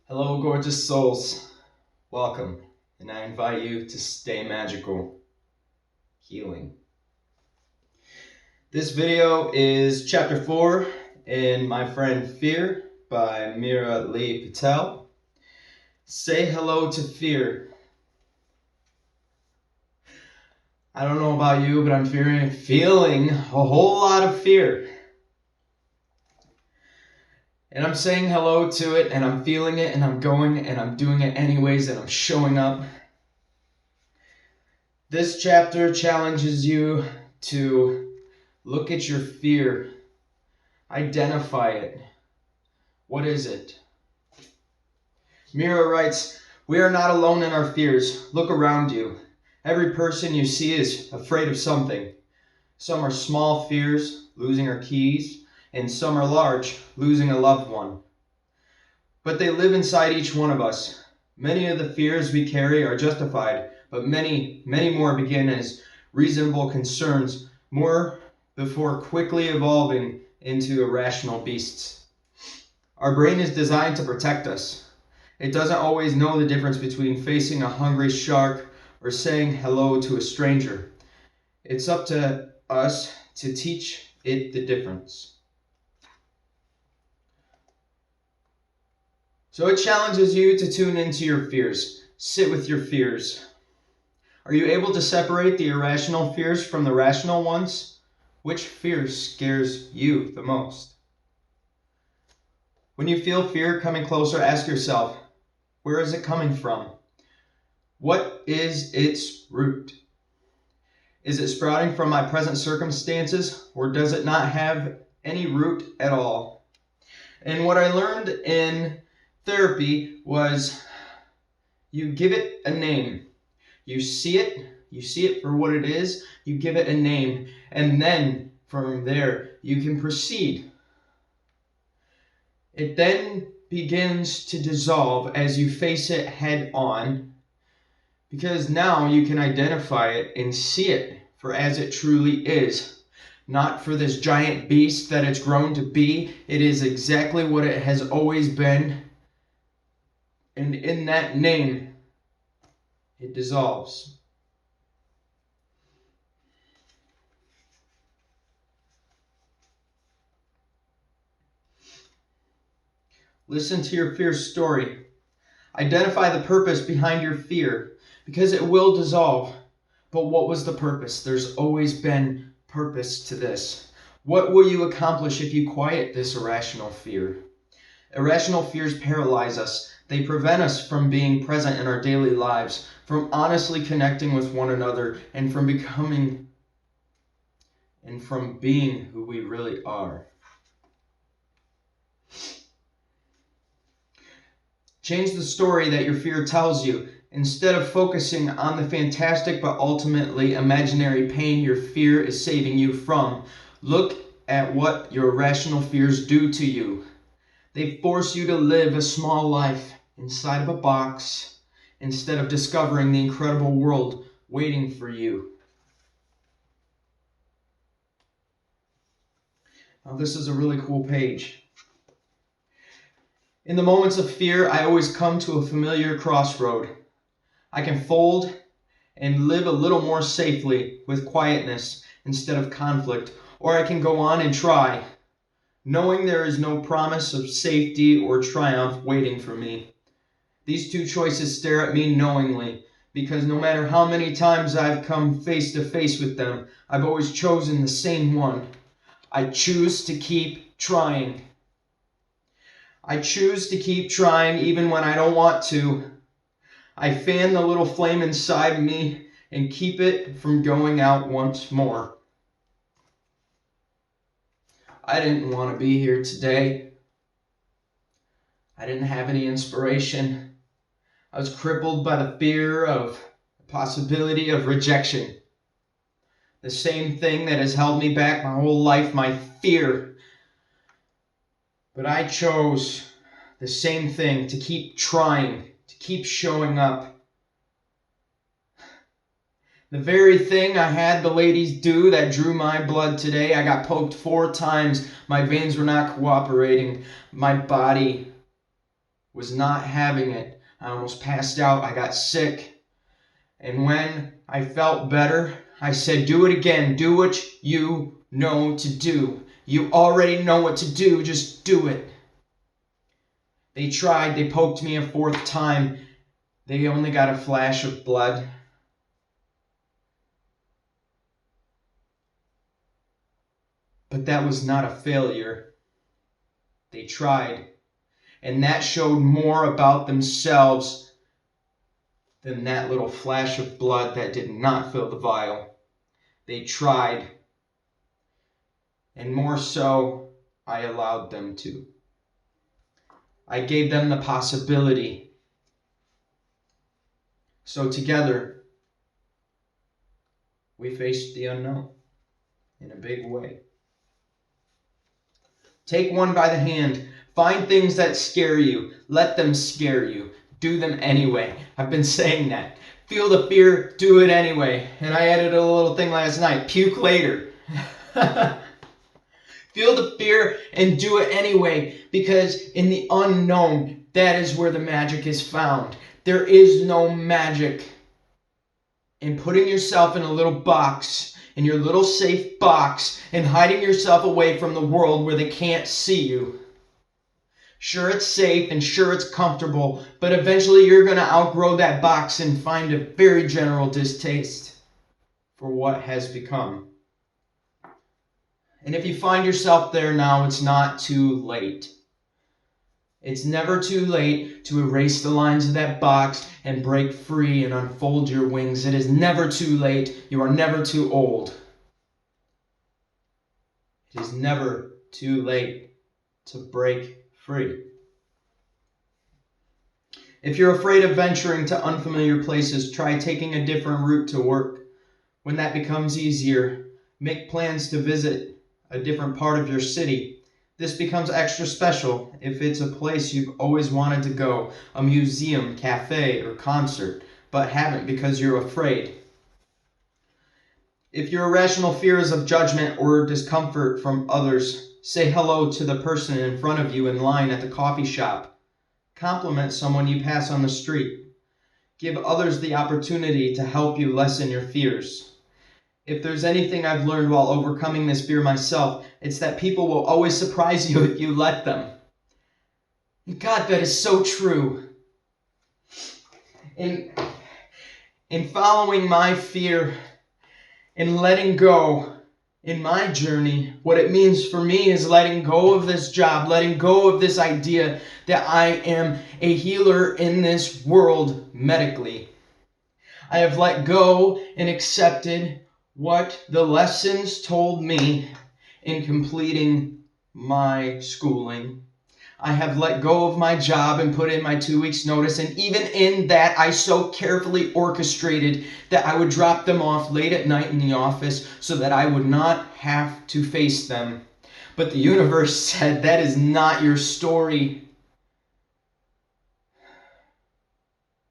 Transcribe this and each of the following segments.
Hello, gorgeous souls. Welcome, and I invite you to stay magical. Healing. This video is chapter 4 in My Friend Fear by Mira Lee Patel. Say hello to fear. I don't know about you, but I'm feeling a whole lot of fear. And I'm saying hello to it, and I'm feeling it, and I'm going, and I'm doing it anyways, and I'm showing up. This chapter challenges you to look at your fear, identify it. What is it? Mira writes, "We are not alone in our fears. Look around you. Every person you see is afraid of something. Some are small fears, losing our keys, and some are large, losing a loved one. But they live inside each one of us. Many of the fears we carry are justified, but many more begin as reasonable concerns, more before quickly evolving into irrational beasts. Our brain is designed to protect us. It doesn't always know the difference between facing a hungry shark or saying hello to a stranger. It's up to us to teach it the difference." So it challenges you to tune into your fears. Sit with your fears. Are you able to separate the irrational fears from the rational ones? Which fear scares you the most? When you feel fear coming closer, ask yourself, where is it coming from? What is its root? Is it sprouting from my present circumstances, or does it not have any root at all? And what I learned in therapy was you give it a name. You see it for what it is, you give it a name, and then from there you can proceed. It then begins to dissolve as you face it head on, because now you can identify it and see it for as it truly is. Not for this giant beast that it's grown to be. It is exactly what it has always been. And in that name, it dissolves. Listen to your fear's story. Identify the purpose behind your fear, because it will dissolve. But what was the purpose? There's always been purpose to this. What will you accomplish if you quiet this irrational fear? Irrational fears paralyze us. They prevent us from being present in our daily lives, from honestly connecting with one another, and from becoming and from being who we really are. Change the story that your fear tells you. Instead of focusing on the fantastic but ultimately imaginary pain your fear is saving you from, look at what your irrational fears do to you. They force you to live a small life inside of a box instead of discovering the incredible world waiting for you. Now, this is a really cool page. In the moments of fear, I always come to a familiar crossroad. I can fold and live a little more safely with quietness instead of conflict, or I can go on and try, knowing there is no promise of safety or triumph waiting for me. These two choices stare at me knowingly, because no matter how many times I've come face to face with them, I've always chosen the same one. I choose to keep trying. I choose to keep trying even when I don't want to. I fan the little flame inside me and keep it from going out once more. I didn't want to be here today. I didn't have any inspiration. I was crippled by the fear of the possibility of rejection. The same thing that has held me back my whole life, my fear. But I chose the same thing, to keep trying, to keep showing up. The very thing I had the ladies do that drew my blood today, I got poked 4 times. My veins were not cooperating. My body was not having it. I almost passed out. I got sick. And when I felt better, I said, do it again. Do what you know to do. You already know what to do. Just do it. They tried. They poked me a fourth time. They only got a flash of blood. But that was not a failure. They tried. And that showed more about themselves than that little flash of blood that did not fill the vial. They tried. And more so, I allowed them to. I gave them the possibility. So together, we faced the unknown in a big way. Take one by the hand. Find things that scare you. Let them scare you. Do them anyway. I've been saying that. Feel the fear, do it anyway. And I added a little thing last night. Puke later. Feel the fear and do it anyway, because in the unknown, that is where the magic is found. There is no magic in putting yourself in a little box, in your little safe box, and hiding yourself away from the world where they can't see you. Sure, it's safe and sure, it's comfortable, but eventually you're going to outgrow that box and find a very general distaste for what has become. And if you find yourself there now, it's not too late. It's never too late to erase the lines of that box and break free and unfold your wings. It is never too late. You are never too old. It is never too late to break free. If you're afraid of venturing to unfamiliar places, try taking a different route to work. When that becomes easier, make plans to visit a different part of your city. This becomes extra special if it's a place you've always wanted to go, a museum, cafe, or concert, but haven't because you're afraid. If your irrational fears of judgment or discomfort from others, say hello to the person in front of you in line at the coffee shop. Compliment someone you pass on the street. Give others the opportunity to help you lessen your fears. If there's anything I've learned while overcoming this fear myself, it's that people will always surprise you if you let them. God, that is so true. In following my fear and letting go in my journey, what it means for me is letting go of this job, letting go of this idea that I am a healer in this world medically. I have let go and accepted what the lessons told me in completing my schooling. I have let go of my job and put in my 2 weeks notice, and even in that I so carefully orchestrated that I would drop them off late at night in the office so that I would not have to face them. But the universe said, that is not your story.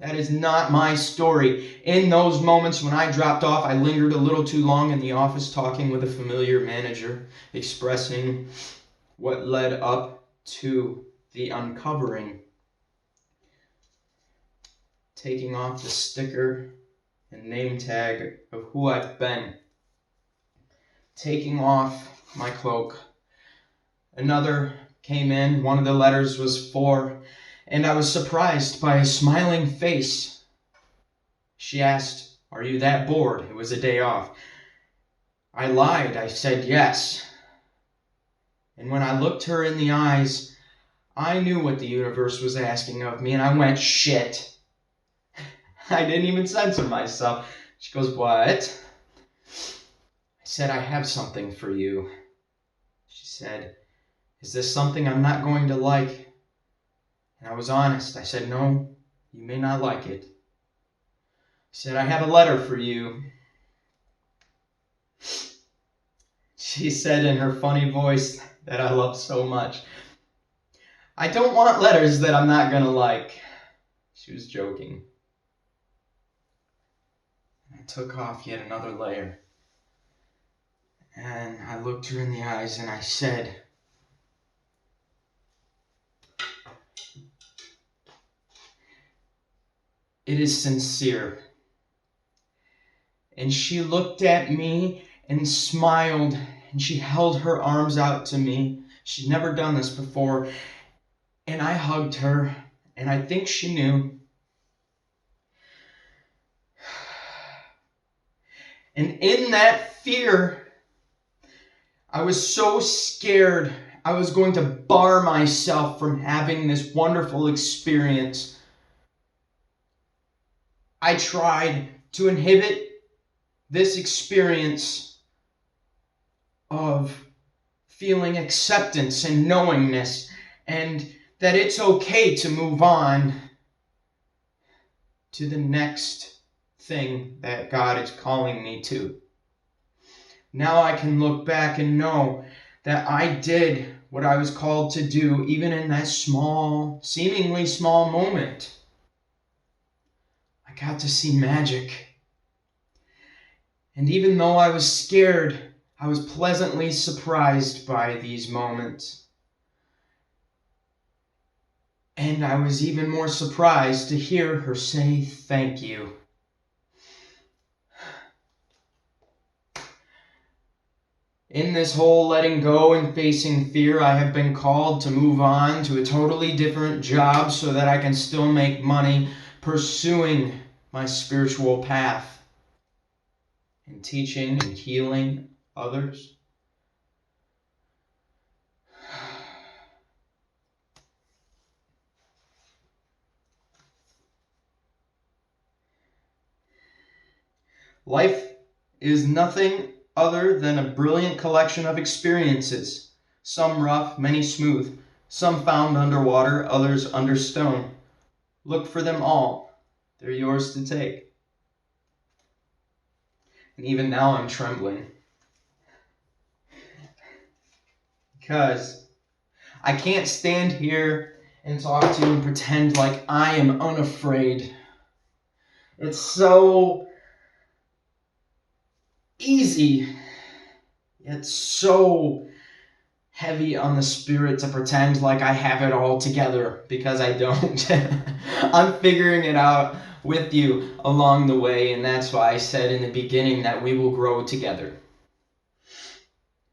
That is not my story. In those moments when I dropped off, I lingered a little too long in the office talking with a familiar manager, expressing what led up to the uncovering. Taking off the sticker and name tag of who I've been. Taking off my cloak. Another came in. One of the letters was for, and I was surprised by a smiling face. She asked, "Are you that bored?" It was a day off. I lied. I said yes. And when I looked her in the eyes, I knew what the universe was asking of me, and I went, shit. I didn't even censor myself. She goes, what? I said, I have something for you. She said, is this something I'm not going to like? And I was honest. I said, no, you may not like it. I said, I have a letter for you. She said in her funny voice that I love so much, I don't want letters that I'm not going to like. She was joking. I took off yet another layer. And I looked her in the eyes and I said, it is sincere. And she looked at me and smiled, and she held her arms out to me. She'd never done this before. And I hugged her, and I think she knew. And in that fear, I was so scared I was going to bar myself from having this wonderful experience. I tried to inhibit this experience of feeling acceptance and knowingness, and that it's okay to move on to the next thing that God is calling me to. Now I can look back and know that I did what I was called to do, even in that small, seemingly small moment. I got to see magic. And even though I was scared, I was pleasantly surprised by these moments. And I was even more surprised to hear her say thank you. In this whole letting go and facing fear, I have been called to move on to a totally different job so that I can still make money pursuing my spiritual path and teaching and healing others. Life is nothing other than a brilliant collection of experiences, some rough, many smooth, some found underwater, others under stone. Look for them all. They're yours to take. And even now I'm trembling. Because I can't stand here and talk to you and pretend like I am unafraid. It's so easy, yet so heavy on the spirit to pretend like I have it all together, because I don't. I'm figuring it out with you along the way, and that's why I said in the beginning that we will grow together.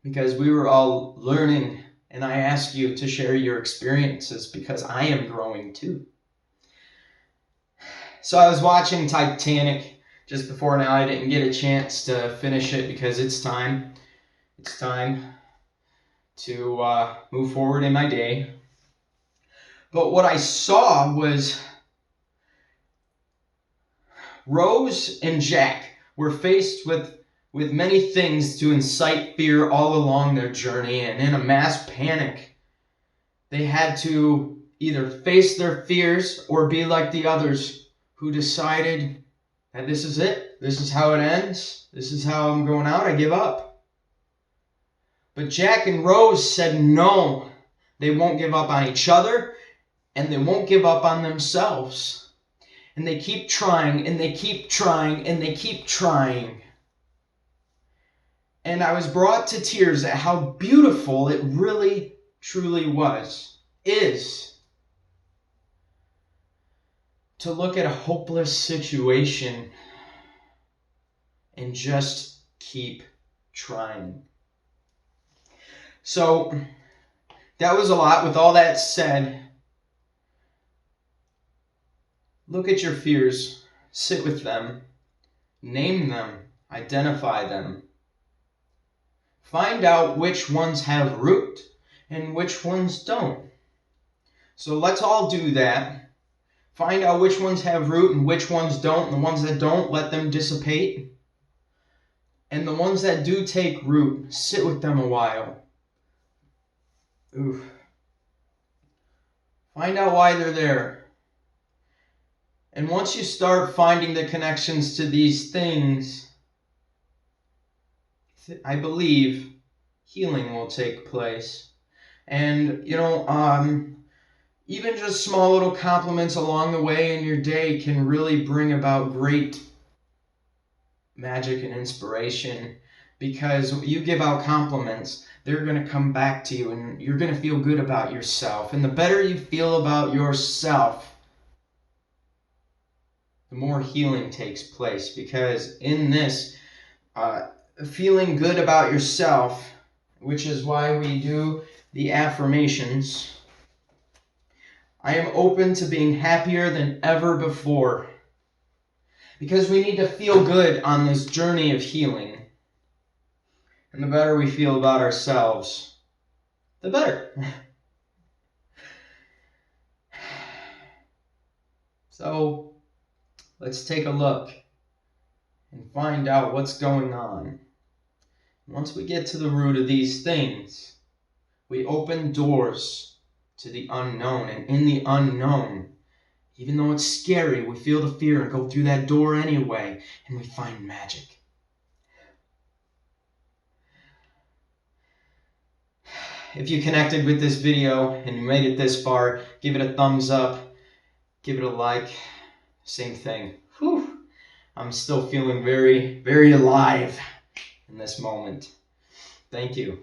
Because we were all learning, and I ask you to share your experiences because I am growing too. So I was watching Titanic just before now. I didn't get a chance to finish it because it's time. It's time to move forward in my day. But what I saw was Rose and Jack were faced with many things to incite fear all along their journey, and in a mass panic, they had to either face their fears or be like the others who decided that this is it, this is how it ends, this is how I'm going out, I give up. But Jack and Rose said no, they won't give up on each other, and they won't give up on themselves. And they keep trying, and they keep trying, and they keep trying. And I was brought to tears at how beautiful it really, truly is, to look at a hopeless situation and just keep trying. So, that was a lot. With all that said, look at your fears, sit with them, name them, identify them. Find out which ones have root and which ones don't. So let's all do that. Find out which ones have root and which ones don't. And the ones that don't, let them dissipate. And the ones that do take root, sit with them a while. Find out why they're there. And once you start finding the connections to these things, I believe healing will take place. And, even just small little compliments along the way in your day can really bring about great magic and inspiration, because you give out compliments, they're going to come back to you, and you're going to feel good about yourself. And the better you feel about yourself, the the more healing takes place. Because in this, feeling good about yourself, which is why we do the affirmations, I am open to being happier than ever before. Because we need to feel good on this journey of healing. And the better we feel about ourselves, the better. So let's take a look and find out what's going on. Once we get to the root of these things, we open doors to the unknown. And in the unknown, even though it's scary, we feel the fear and go through that door anyway, and we find magic. If you connected with this video and you made it this far, give it a thumbs up, give it a like. Same thing. Whew. I'm still feeling very, very alive in this moment. Thank you.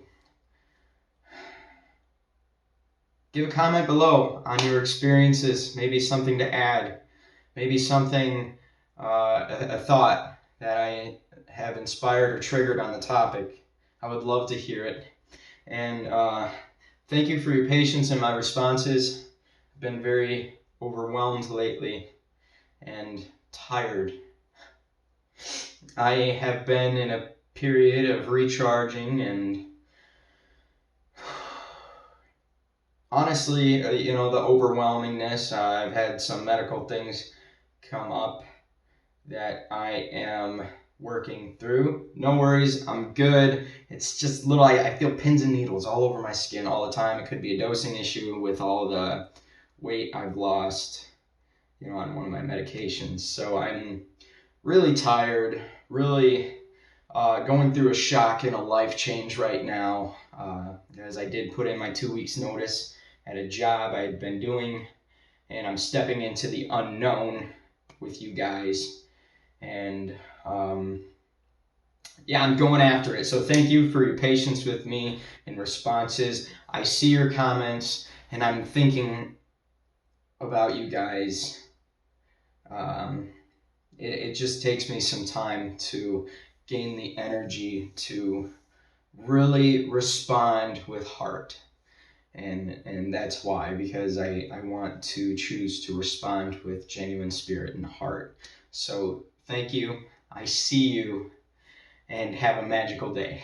Give a comment below on your experiences, maybe something to add, maybe something, a thought that I have inspired or triggered on the topic. I would love to hear it. And thank you for your patience in my responses. I've been very overwhelmed lately and tired. I have been in a period of recharging, and honestly, the overwhelmingness, I've had some medical things come up that I am working through. No worries, I'm good. It's just little, I feel pins and needles all over my skin all the time. It could be a dosing issue with all the weight I've lost, on one of my medications. So I'm really tired, really going through a shock and a life change right now, as I did put in my 2 weeks notice at a job I had been doing, and I'm stepping into the unknown with you guys. And I'm going after it. So thank you for your patience with me and responses. I see your comments, and I'm thinking about you guys. It just takes me some time to gain the energy to really respond with heart. And that's why, because I want to choose to respond with genuine spirit and heart. So thank you. I see you, and have a magical day.